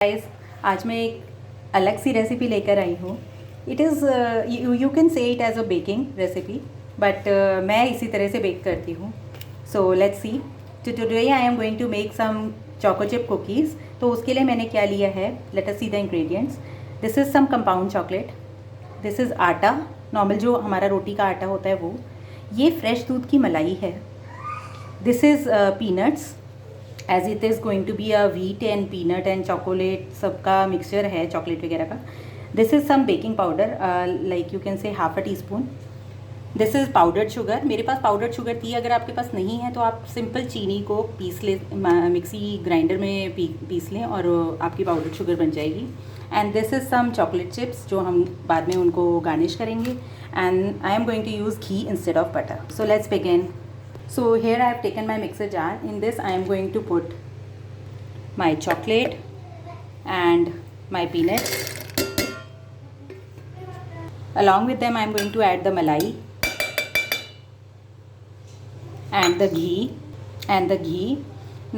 Guys, आज मैं एक अलग सी रेसिपी लेकर आई हूँ. It is you can say it as a baking recipe, but मैं इसी तरह से बेक करती हूँ. So let's see. Today I am going to make some choco chip cookies. तो उसके लिए मैंने क्या लिया है, let us see the ingredients. This is some compound chocolate. This is atta, normal जो हमारा रोटी का आटा होता है वो. ये फ्रेश दूध की मलाई है. This is peanuts, as it is going to be a wheat and peanut and chocolate सबका मिक्सचर है, चॉकलेट वगैरह का. This is some baking powder, like you can say half a teaspoon. This is powdered sugar. मेरे पास powdered sugar थी. अगर आपके पास नहीं है तो आप सिंपल चीनी को पीस ले, मिक्सी ग्राइंडर में पीस लें और आपकी पाउडर्ड शुगर बन जाएगी. And this is some chocolate chips जो हम बाद में उनको गार्निश करेंगे. And I am going to use ghee instead of butter. So let's begin. So here I have taken my mixer jar. In this I am going to put my chocolate and my peanuts. Along with them I am going to add the malai and the ghee.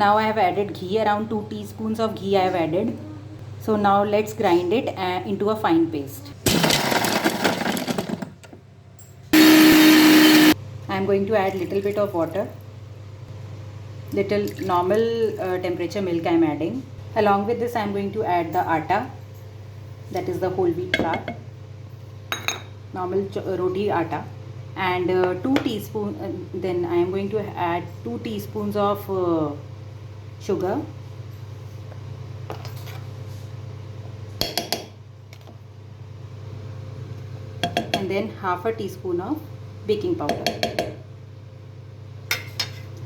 Now I have added ghee, around 2 teaspoons of ghee I have added. So now let's grind it into a fine paste. I am going to add little bit of water. Little normal temperature milk I am adding. Along with this I am going to add the atta, that is the whole wheat flour, normal roti atta, and 2 teaspoon. Then I am going to add 2 teaspoons of sugar, and then half a teaspoon of baking powder.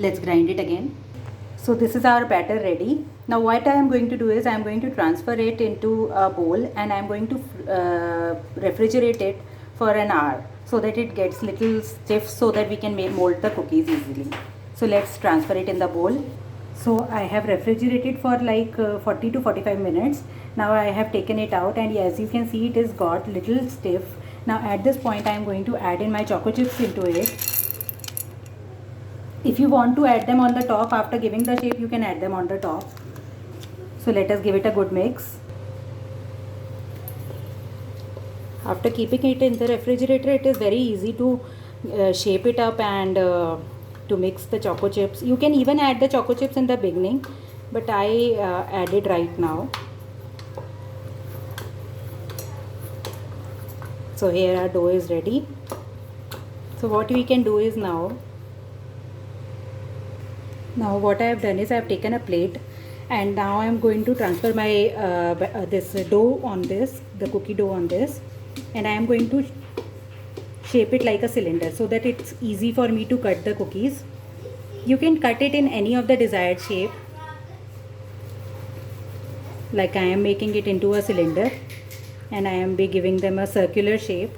Let's grind it again. So this is our batter ready. Now what I am going to do is I am going to transfer it into a bowl and I am going to refrigerate it for an hour so that it gets little stiff, so that we can mold the cookies easily. So let's transfer it in the bowl. So I have refrigerated for like 40 to 45 minutes. Now I have taken it out and as you can see it is got little stiff. Now at this point I am going to add in my choco chips into it. If you want to add them on the top after giving the shape, you can add them on the top. So let us give it a good mix. After keeping it in the refrigerator, it is very easy to shape it up and to mix the choco chips. You can even add the choco chips in the beginning, but I added right now. So here our dough is ready. So what we can do is now what I have done is I have taken a plate and now I am going to transfer my this dough on this, the cookie dough on this, and I am going to shape it like a cylinder so that it's easy for me to cut the cookies. You can cut it in any of the desired shape, like I am making it into a cylinder and I am giving them a circular shape.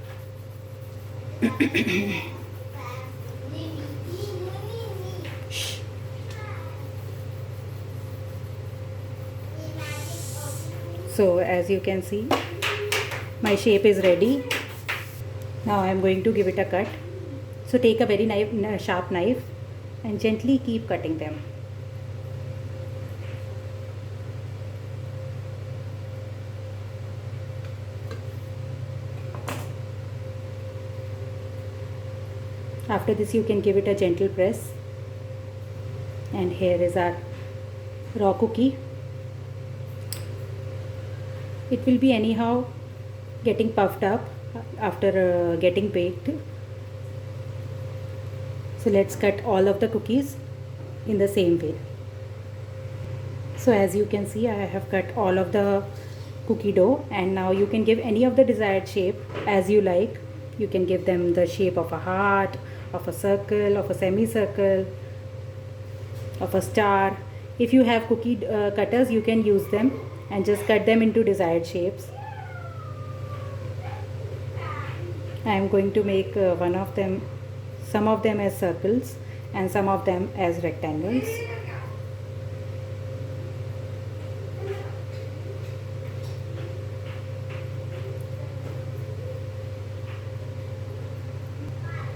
So as you can see, my shape is ready. Now I am going to give it a cut. So take a very sharp knife and gently keep cutting them. After this you can give it a gentle press. And here is our raw cookie. It will be anyhow getting puffed up after getting baked. So let's cut all of the cookies in the same way. So as you can see, I have cut all of the cookie dough and now you can give any of the desired shape as you like. You can give them the shape of a heart, of a circle, of a semicircle, of a star. If you have cookie cutters, you can use them and just cut them into desired shapes. I am going to make some of them as circles and some of them as rectangles.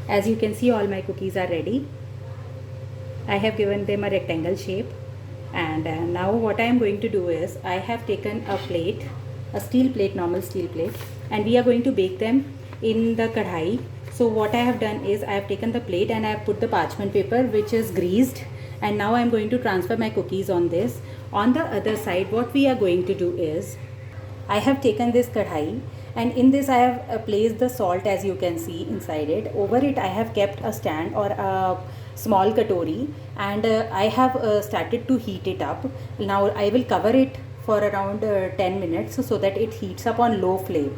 As you can see, all my cookies are ready. I have given them a rectangle shape And now what I am going to do is, I have taken a plate, a steel plate, normal steel plate, and we are going to bake them in the kadhai. So what I have done is, I have taken the plate and I have put the parchment paper which is greased, and now I am going to transfer my cookies on this. On the other side, what we are going to do is, I have taken this kadhai, and in this I have placed the salt, as you can see inside it. Over it I have kept a stand or a small katori, and I have started to heat it up. Now I will cover it for around 10 minutes so that it heats up on low flame.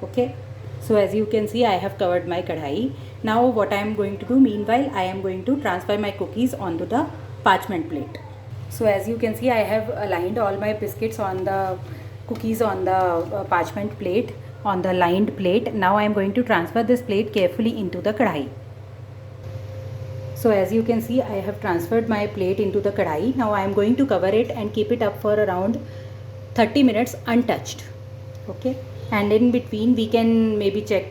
Okay. So as you can see, I have covered my kadhai. Now what I am going to do, meanwhile I am going to transfer my cookies onto the parchment plate. So as you can see, I have aligned all my biscuits on the cookies on the parchment plate, on the lined plate. Now I am going to transfer this plate carefully into the kadhai. So as you can see, I have transferred my plate into the kadhai. Now I am going to cover it and keep it up for around 30 minutes untouched. Okay, and in between we can maybe check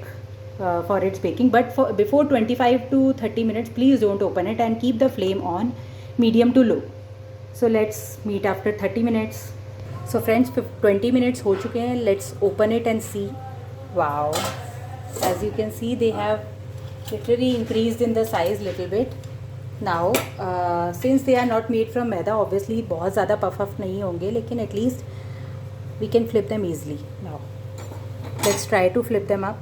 for its baking, but before 25 to 30 minutes please don't open it, and keep the flame on medium to low. So let's meet after 30 minutes. So friends, 20 minutes हो चुके हैं. Let's open it and see. Wow, as you can see, they have literally increased in the size little bit. Now since they are not made from maida, obviously बहुत ज़्यादा puff नहीं होंगे, लेकिन at least we can flip them easily. Now let's try to flip them up.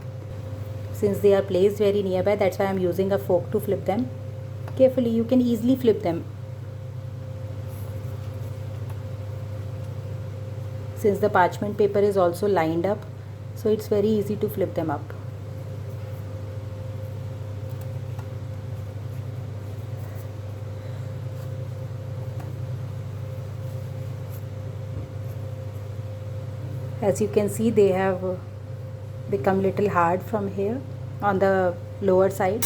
Since they are placed very nearby, that's why I'm using a fork to flip them. Carefully, you can easily flip them. Since the parchment paper is also lined up, so it's very easy to flip them up. As you can see, they have become little hard from here on the lower side.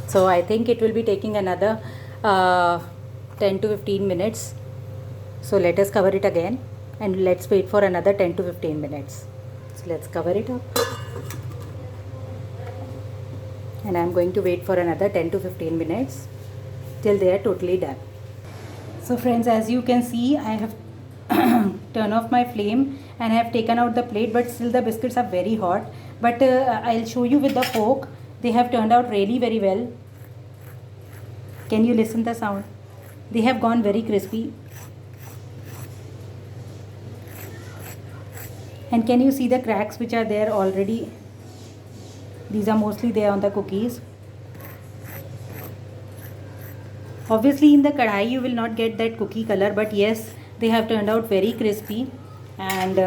So I think it will be taking another 10 to 15 minutes. So let us cover it again and let's wait for another 10 to 15 minutes. So let's cover it up. And I am going to wait for another 10 to 15 minutes till they are totally done. So friends, as you can see, I have turned off my flame and I have taken out the plate, but still the biscuits are very hot. But I'll show you with the fork. They have turned out really very well. Can you listen the sound? They have gone very crispy. And can you see the cracks which are there already? These are mostly there on the cookies. Obviously in the kadhai you will not get that cookie color, but yes, they have turned out very crispy. And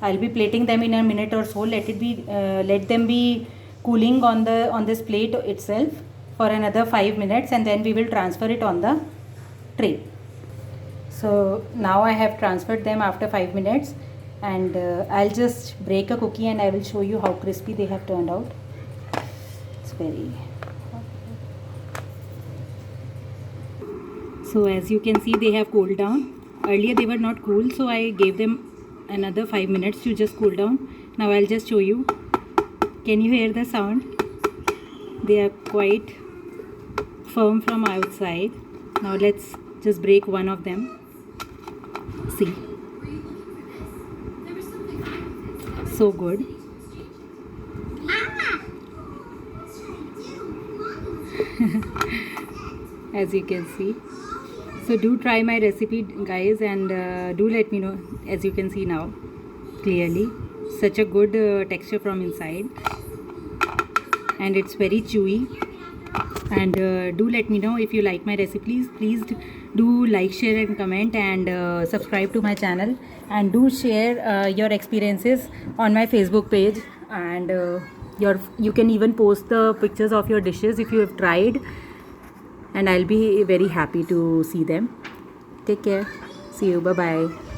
I'll be plating them in a minute or so. Let them be cooling on this plate itself for another 5 minutes, and then we will transfer it on the tray. So now I have transferred them after 5 minutes, and I'll just break a cookie and I will show you how crispy they have turned out. It's very hot. So as you can see, they have cooled down. Earlier they were not cool, so I gave them another 5 minutes to just cool down. Now I'll just show you. Can you hear the sound? They are quite firm from outside. Now let's just break one of them. See, so good. As you can see. So do try my recipe, guys, and do let me know. As you can see now clearly, such a good texture from inside, and it's very chewy. And do let me know if you like my recipe. Please do like, share and comment, and subscribe to my channel, and do share your experiences on my Facebook page. And you can even post the pictures of your dishes if you have tried, and I'll be very happy to see them. Take care. See you. Bye bye.